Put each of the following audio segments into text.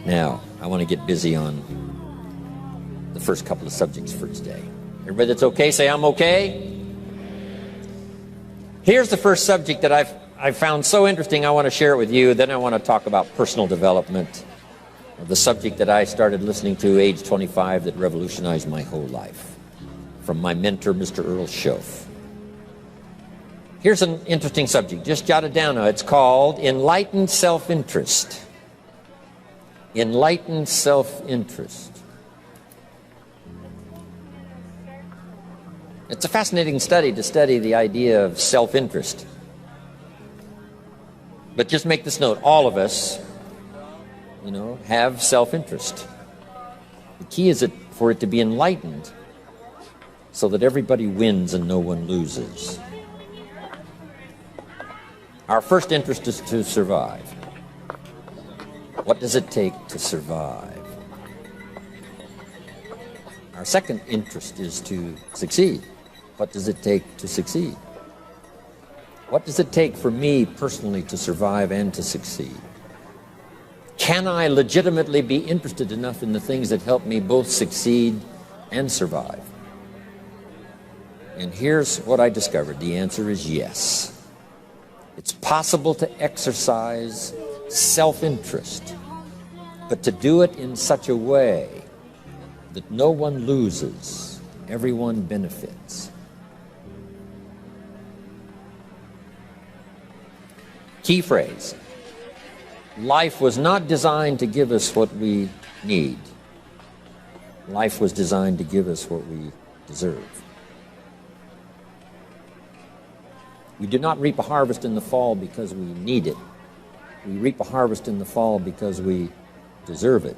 Now, I want to get busy on the first couple of subjects for today. Everybody that's okay, say I'm okay. Here's the first subject that I've found so interesting. I want to share it with you. Then I want to talk about personal development, the subject that I started listening to age 25 that revolutionized my whole life, from my mentor, Mr. Earl Schoaf. Here's an interesting subject. Just jot it down now. It's called Enlightened Self-Interest. Enlightened self-interest. It's a fascinating study to study the idea of self-interest. But just make this note, all of us, have self-interest. The key is for it to be enlightened so that everybody wins and no one loses. Our first interest is to survive. What does it take to survive? Our second interest is to succeed. What does it take to succeed? What does it take for me personally to survive and to succeed? Can I legitimately be interested enough in the things that help me both succeed and survive? And here's what I discovered. The answer is yes. It's possible to exercise self-interest, but to do it in such a way that no one loses, everyone benefits. Key phrase: life was not designed to give us what we need. Life was designed to give us what we deserve. We do not reap a harvest in the fall because we need it. We reap a harvest in the fall because we deserve it.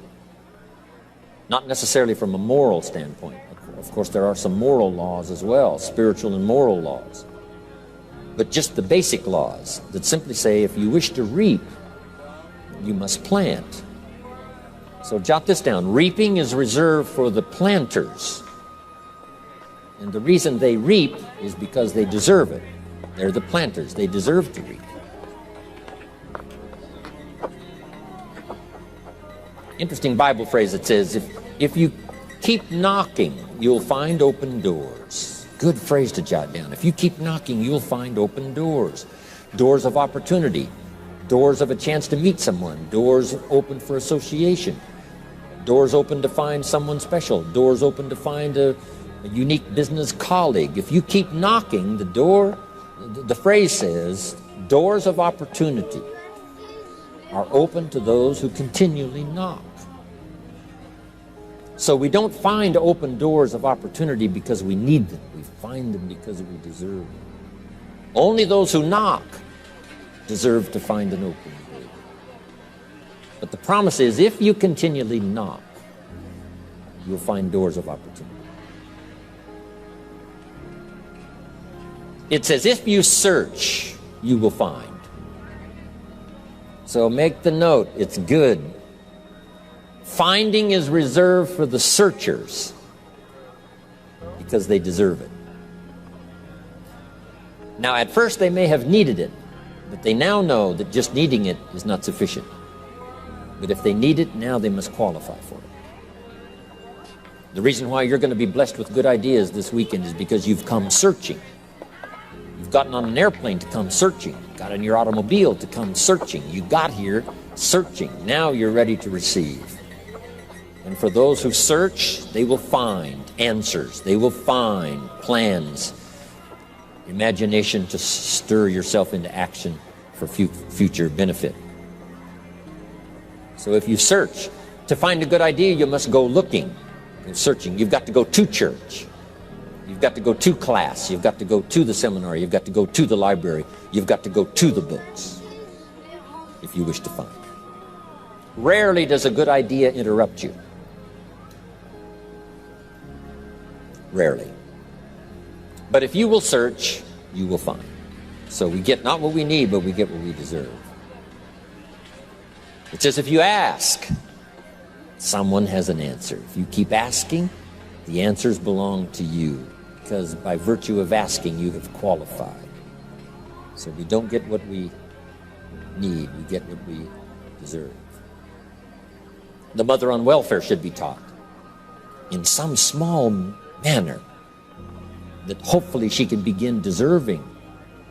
Not necessarily from a moral standpoint. Of course, there are some moral laws as well, spiritual and moral laws. But just the basic laws that simply say if you wish to reap, you must plant. So jot this down. Reaping is reserved for the planters. And the reason they reap is because they deserve it. They're the planters. They deserve to reap. Interesting Bible phrase that says, if you keep knocking, you'll find open doors. Good phrase to jot down. If you keep knocking, you'll find open doors. Doors of opportunity. Doors of a chance to meet someone. Doors open for association. Doors open to find someone special. Doors open to find a unique business colleague. If you keep knocking, the phrase says, doors of opportunity are open to those who continually knock. So we don't find open doors of opportunity because we need them. We find them because we deserve them. Only those who knock deserve to find an open door. But the promise is, if you continually knock, you'll find doors of opportunity. It says, if you search, you will find. So make the note, it's good. Finding is reserved for the searchers because they deserve it. Now, at first they may have needed it, but they now know that just needing it is not sufficient. But if they need it, now they must qualify for it. The reason why you're going to be blessed with good ideas this weekend is because you've come searching. You've gotten on an airplane to come searching. Got in your automobile to come searching. You got here searching. Now you're ready to receive. And for those who search, they will find answers. They will find plans, imagination to stir yourself into action for future benefit. So if you search, to find a good idea, you must go looking and searching. You've got to go to church. You've got to go to class. You've got to go to the seminar. You've got to go to the library. You've got to go to the books if you wish to find. Rarely does a good idea interrupt you. Rarely. But if you will search, you will find. So we get not what we need, but we get what we deserve. It says if you ask, someone has an answer. If you keep asking, the answers belong to you, because by virtue of asking, you have qualified. So we don't get what we need. We get what we deserve. The mother on welfare should be taught in some small manner that hopefully she can begin deserving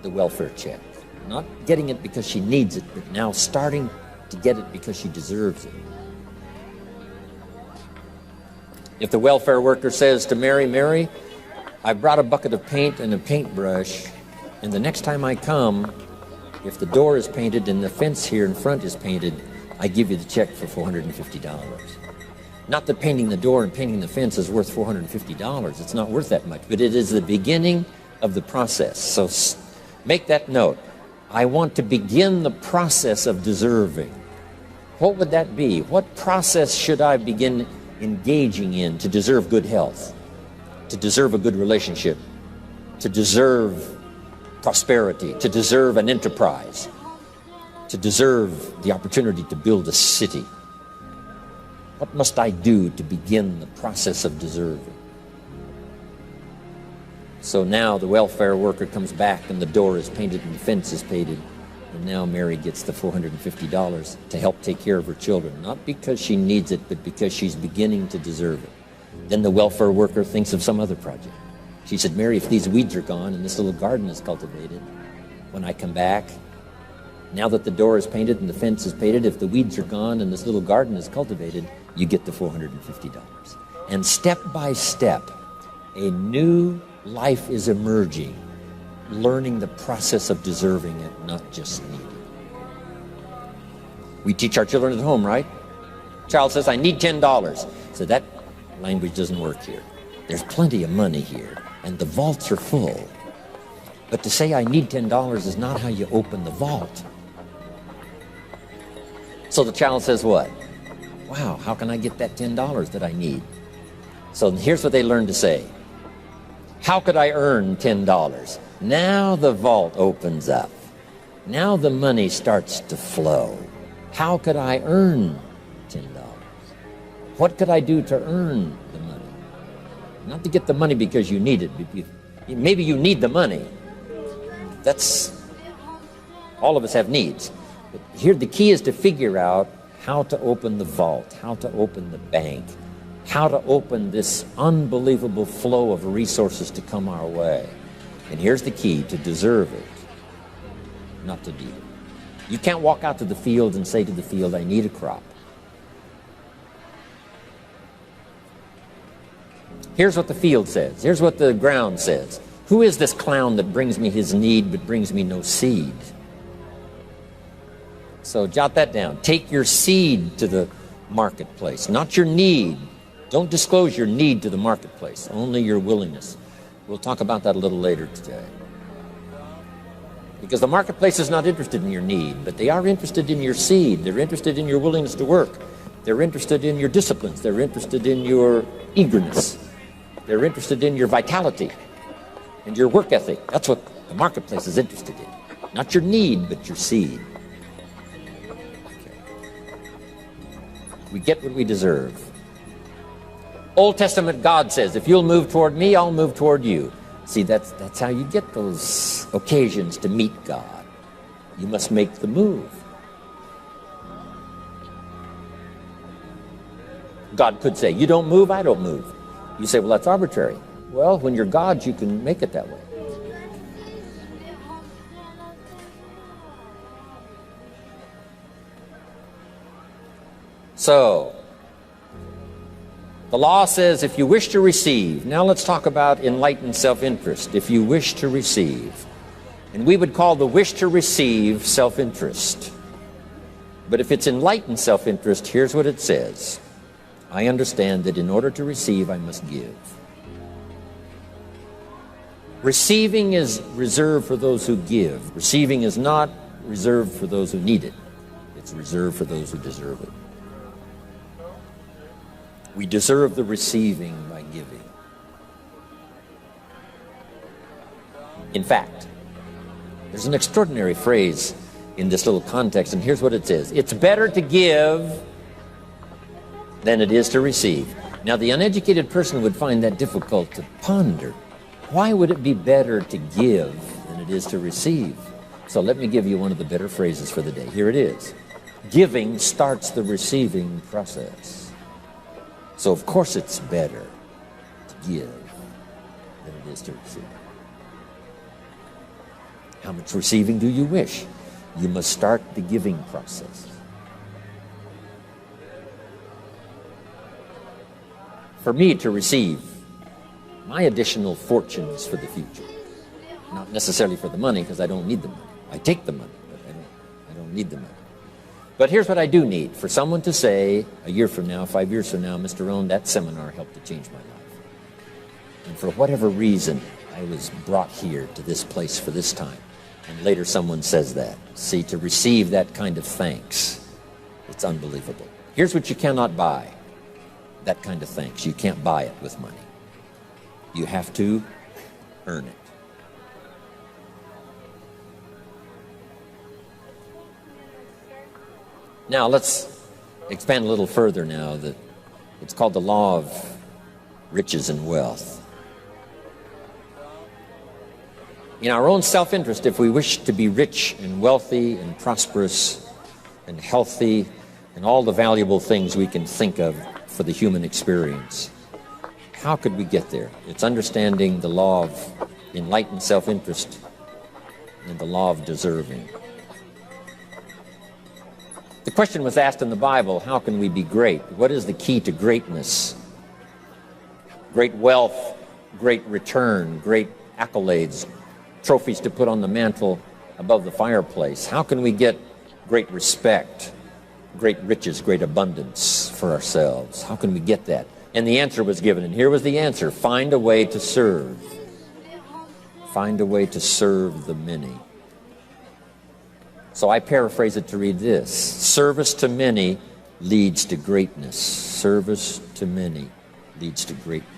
the welfare check. Not getting it because she needs it, but now starting to get it because she deserves it. If the welfare worker says to Mary, Mary, I brought a bucket of paint and a paintbrush, and the next time I come, if the door is painted and the fence here in front is painted, I give you the check for $450. Not that painting the door and painting the fence is worth $450. It's not worth that much, but it is the beginning of the process. So make that note. I want to begin the process of deserving. What would that be? What process should I begin engaging in to deserve good health, to deserve a good relationship, to deserve prosperity, to deserve an enterprise, to deserve the opportunity to build a city? What must I do to begin the process of deserving? So now the welfare worker comes back and the door is painted and the fence is painted, and now Mary gets the $450 to help take care of her children, not because she needs it, but because she's beginning to deserve it. Then the welfare worker thinks of some other project. She said, Mary, if these weeds are gone and this little garden is cultivated, when I come back, now that the door is painted and the fence is painted, if the weeds are gone and this little garden is cultivated, you get the $450. And step by step, a new life is emerging, learning the process of deserving it, not just needing. We teach our children at home, right? Child says, I need $10. So that language doesn't work here. There's plenty of money here, and the vaults are full. But to say I need $10 is not how you open the vault. So the child says what? Wow, how can I get that $10 that I need? So here's what they learn to say. How could I earn $10? Now the vault opens up. Now the money starts to flow. How could I earn $10? What could I do to earn the money? Not to get the money because you need it. Maybe you need the money. That's, all of us have needs. But here the key is to figure out how to open the vault, how to open the bank, how to open this unbelievable flow of resources to come our way. And here's the key: to deserve it, not to need it. You can't walk out to the field and say to the field, I need a crop. Here's what the field says. Here's what the ground says. Who is this clown that brings me his need but brings me no seed? So jot that down. Take your seed to the marketplace, not your need. Don't disclose your need to the marketplace, only your willingness. We'll talk about that a little later today. Because the marketplace is not interested in your need, but they are interested in your seed. They're interested in your willingness to work. They're interested in your disciplines. They're interested in your eagerness. They're interested in your vitality and your work ethic. That's what the marketplace is interested in. Not your need, but your seed. We get what we deserve. Old Testament God says, if you'll move toward me, I'll move toward you. See, that's how you get those occasions to meet God. You must make the move. God could say, you don't move, I don't move. You say, well, that's arbitrary. Well, when you're God, you can make it that way. So, the law says if you wish to receive, now let's talk about enlightened self-interest. If you wish to receive, and we would call the wish to receive self-interest. But if it's enlightened self-interest, here's what it says. I understand that in order to receive, I must give. Receiving is reserved for those who give. Receiving is not reserved for those who need it. It's reserved for those who deserve it. We deserve the receiving by giving. In fact, there's an extraordinary phrase in this little context, and here's what it says. It's better to give than it is to receive. Now, the uneducated person would find that difficult to ponder. Why would it be better to give than it is to receive? So let me give you one of the better phrases for the day. Here it is. Giving starts the receiving process. So of course it's better to give than it is to receive. How much receiving do you wish? You must start the giving process. For me to receive my additional fortunes for the future, not necessarily for the money, because I don't need the money. I take the money, but I don't need the money. But here's what I do need. For someone to say, a year from now, 5 years from now, Mr. Rohn, that seminar helped to change my life. And for whatever reason, I was brought here to this place for this time. And later someone says that. See, to receive that kind of thanks, it's unbelievable. Here's what you cannot buy. That kind of thanks. You can't buy it with money. You have to earn it. Now let's expand a little further now. It's called the law of riches and wealth. In our own self-interest, if we wish to be rich and wealthy and prosperous and healthy and all the valuable things we can think of for the human experience, how could we get there? It's understanding the law of enlightened self-interest and the law of deserving. The question was asked in the Bible, how can we be great? What is the key to greatness? Great wealth, great return, great accolades, trophies to put on the mantle above the fireplace. How can we get great respect, great riches, great abundance for ourselves? How can we get that? And the answer was given, and here was the answer. Find a way to serve. Find a way to serve the many. So I paraphrase it to read this. Service to many leads to greatness. Service to many leads to greatness.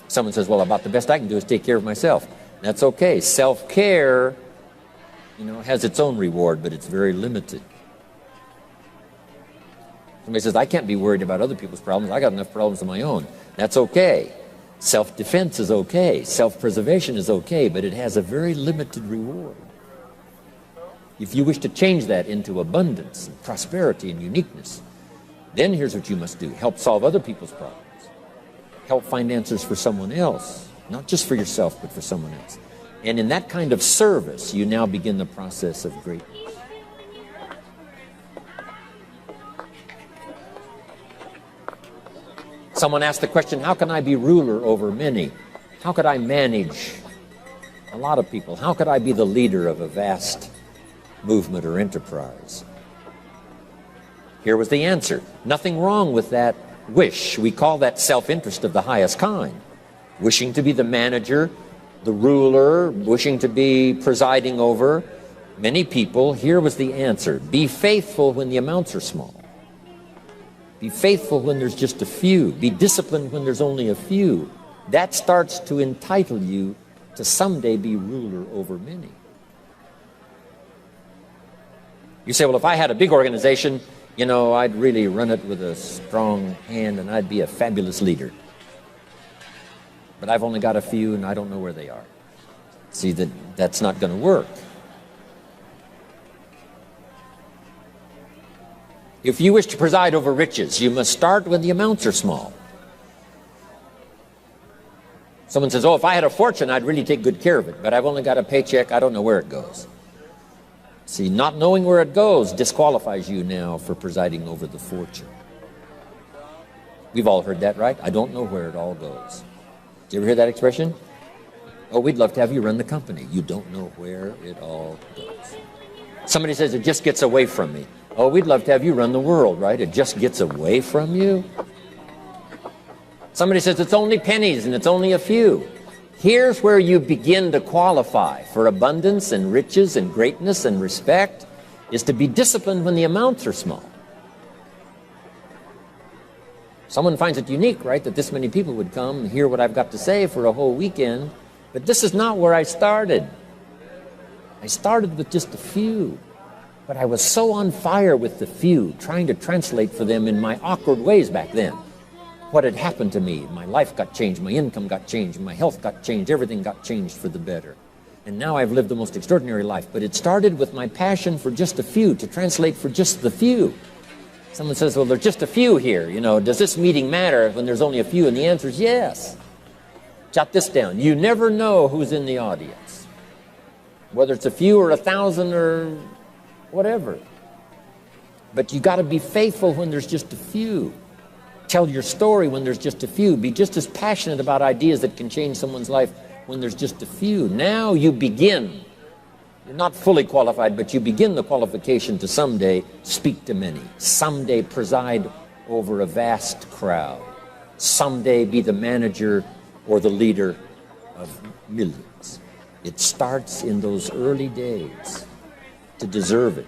Someone says, well, about the best I can do is take care of myself. That's okay. Self-care, has its own reward, but it's very limited. Somebody says, I can't be worried about other people's problems. I got enough problems of my own. That's okay. Self-defense is okay. Self-preservation is okay, but it has a very limited reward. If you wish to change that into abundance and prosperity and uniqueness, then here's what you must do. Help solve other people's problems. Help find answers for someone else, not just for yourself, but for someone else. And in that kind of service, you now begin the process of greatness. Someone asked the question, how can I be ruler over many? How could I manage a lot of people? How could I be the leader of a vast movement or enterprise? Here was the answer. Nothing wrong with that wish. We call that self-interest of the highest kind. Wishing to be the manager, the ruler, wishing to be presiding over many people. Here was the answer. Be faithful when the amounts are small. Be faithful when there's just a few. Be disciplined when there's only a few. That starts to entitle you to someday be ruler over many. You say, well, if I had a big organization, I'd really run it with a strong hand and I'd be a fabulous leader. But I've only got a few and I don't know where they are. See, that's not going to work. If you wish to preside over riches, you must start when the amounts are small. Someone says, oh, if I had a fortune, I'd really take good care of it, but I've only got a paycheck, I don't know where it goes. See, not knowing where it goes disqualifies you now for presiding over the fortune. We've all heard that, right? I don't know where it all goes. Did you ever hear that expression? Oh, we'd love to have you run the company. You don't know where it all goes. Somebody says, it just gets away from me. Oh, we'd love to have you run the world, right? It just gets away from you. Somebody says, it's only pennies and it's only a few. Here's where you begin to qualify for abundance and riches and greatness and respect, is to be disciplined when the amounts are small. Someone finds it unique, right, that this many people would come and hear what I've got to say for a whole weekend, but this is not where I started. I started with just a few, but I was so on fire with the few, trying to translate for them in my awkward ways back then. what had happened to me. My life got changed, my income got changed, my health got changed, everything got changed for the better. And now I've lived the most extraordinary life. But it started with my passion for just a few, to translate for just the few. Someone says, well, there's just a few here. You know, does this meeting matter when there's only a few? And the answer is yes. Jot this down. You never know who's in the audience, whether it's a few or 1,000 or whatever. But you got to be faithful when there's just a few. Tell your story when there's just a few. Be just as passionate about ideas that can change someone's life when there's just a few. Now you begin. You're not fully qualified, but you begin the qualification to someday speak to many. Someday preside over a vast crowd. Someday be the manager or the leader of millions. It starts in those early days. To deserve it,